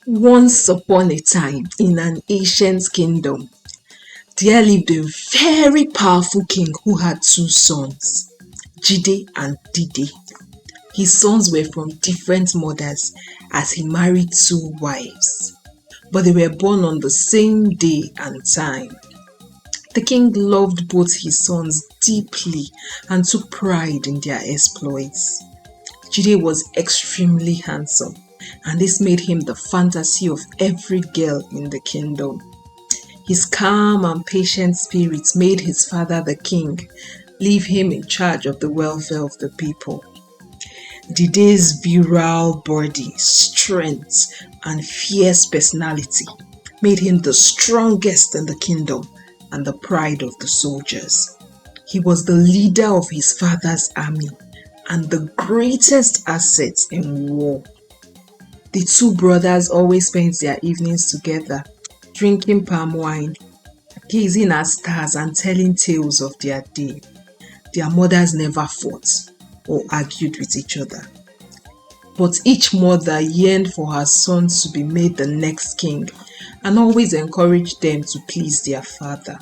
Once upon a time, in an ancient kingdom, there lived a very powerful king who had two sons, Jide and Dide. His sons were from different mothers as he married two wives, but they were born on the same day and time. The king loved both his sons deeply and took pride in their exploits. Jide was extremely handsome, and this made him the fantasy of every girl in the kingdom. His calm and patient spirit made his father the king leave him in charge of the welfare of the people. Dide's virile body, strength, and fierce personality made him the strongest in the kingdom and the pride of the soldiers. He was the leader of his father's army and the greatest asset in war. The two brothers always spent their evenings together, drinking palm wine, gazing at stars and telling tales of their day. Their mothers never fought or argued with each other. But each mother yearned for her sons to be made the next king and always encouraged them to please their father.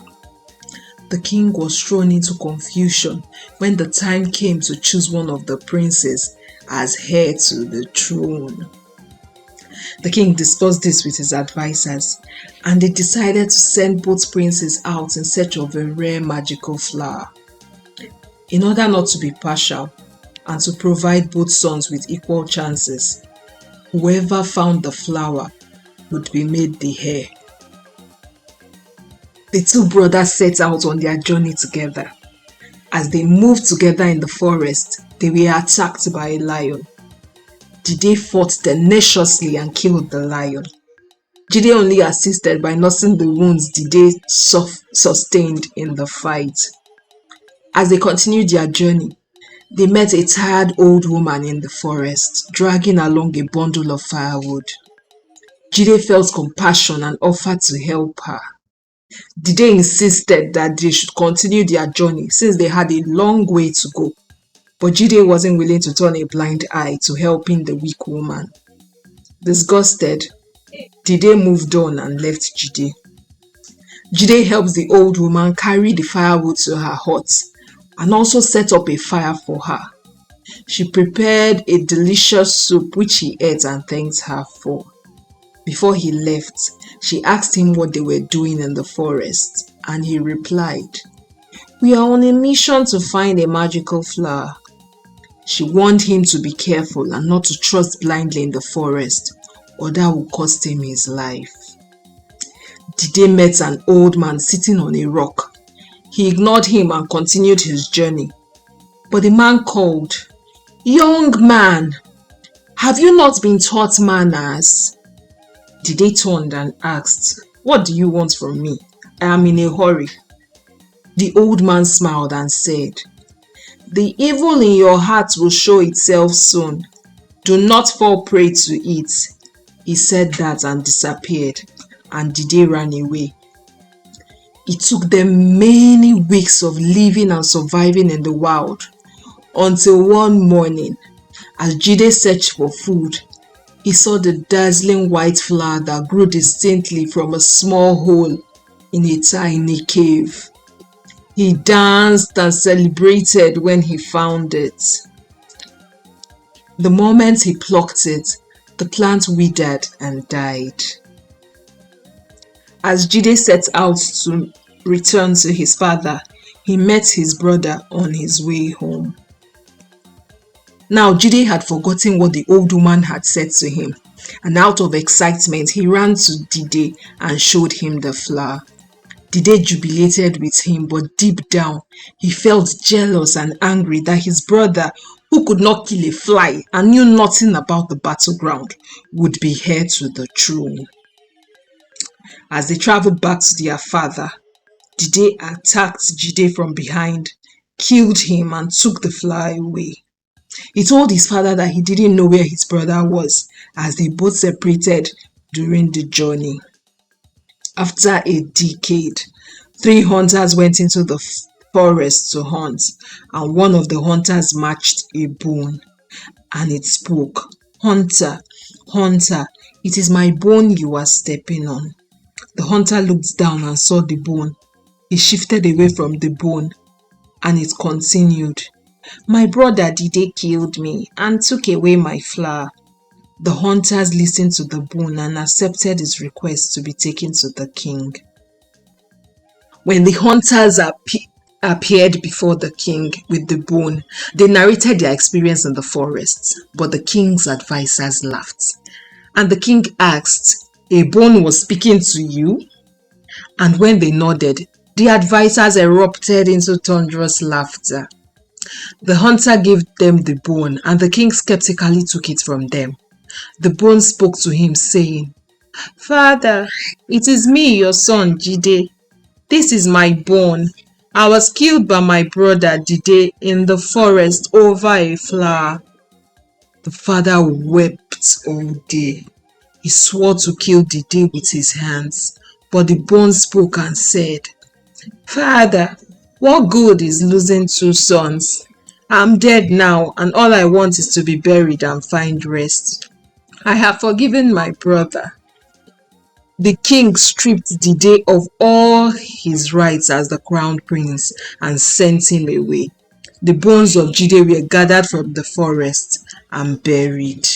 The king was thrown into confusion when the time came to choose one of the princes as heir to the throne. The king discussed this with his advisors, and they decided to send both princes out in search of a rare magical flower. In order not to be partial and to provide both sons with equal chances, whoever found the flower would be made the heir. The two brothers set out on their journey together. As they moved together in the forest, they were attacked by a lion. Jide fought tenaciously and killed the lion. Jide only assisted by nursing the wounds Dide sustained in the fight. As they continued their journey, they met a tired old woman in the forest, dragging along a bundle of firewood. Jide felt compassion and offered to help her. Dide insisted that they should continue their journey since they had a long way to go, but Jide wasn't willing to turn a blind eye to helping the weak woman. Disgusted, Dide moved on and left Jide. Jide helped the old woman carry the firewood to her hut and also set up a fire for her. She prepared a delicious soup which he ate and thanked her for. Before he left, she asked him what they were doing in the forest, and he replied, "We are on a mission to find a magical flower." She warned him to be careful and not to trust blindly in the forest, or that would cost him his life. Dide met an old man sitting on a rock. He ignored him and continued his journey. But the man called, "Young man, have you not been taught manners?" Dide turned and asked, "What do you want from me? I am in a hurry." The old man smiled and said, "The evil in your heart will show itself soon. Do not fall prey to it." He said that and disappeared, and Dide ran away. It took them many weeks of living and surviving in the wild, until one morning, as Jide searched for food, he saw the dazzling white flower that grew distinctly from a small hole in a tiny cave. He danced and celebrated when he found it. The moment he plucked it, the plant withered and died. As Jide set out to return to his father, he met his brother on his way home. Now Jide had forgotten what the old woman had said to him, and out of excitement he ran to Dide and showed him the flower. Dide jubilated with him, but deep down he felt jealous and angry that his brother, who could not kill a fly and knew nothing about the battleground, would be heir to the throne. As they traveled back to their father, Dide attacked Jide from behind, killed him and took the flower away. He told his father that he didn't know where his brother was, as they both separated during the journey. After a decade, 3 hunters went into the forest to hunt, and one of the hunters matched a bone, and it spoke, "Hunter, hunter, It is my bone you are stepping on. The hunter looked down and saw the bone. He shifted away from the bone and it continued. My brother Dide killed me and took away my flower. The hunters listened to the bone and accepted his request to be taken to the king. When the hunters appeared before the king with the bone, they narrated their experience in the forest, but the king's advisors laughed. And the king asked, a bone was speaking to you? And when they nodded, the advisors erupted into thunderous laughter. The hunter gave them the bone, and the king skeptically took it from them. The bone spoke to him, saying, Father, it is me, your son Jide. This is my bone. I was killed by my brother Dide in the forest over a flower. The father wept all day. He swore to kill Dide with his hands, but the bone spoke and said, Father, what good is losing two sons? I'm dead now, and all I want is to be buried and find rest. I have forgiven my brother. The king stripped Dide of all his rights as the crown prince and sent him away. The bones of Jide were gathered from the forest and buried.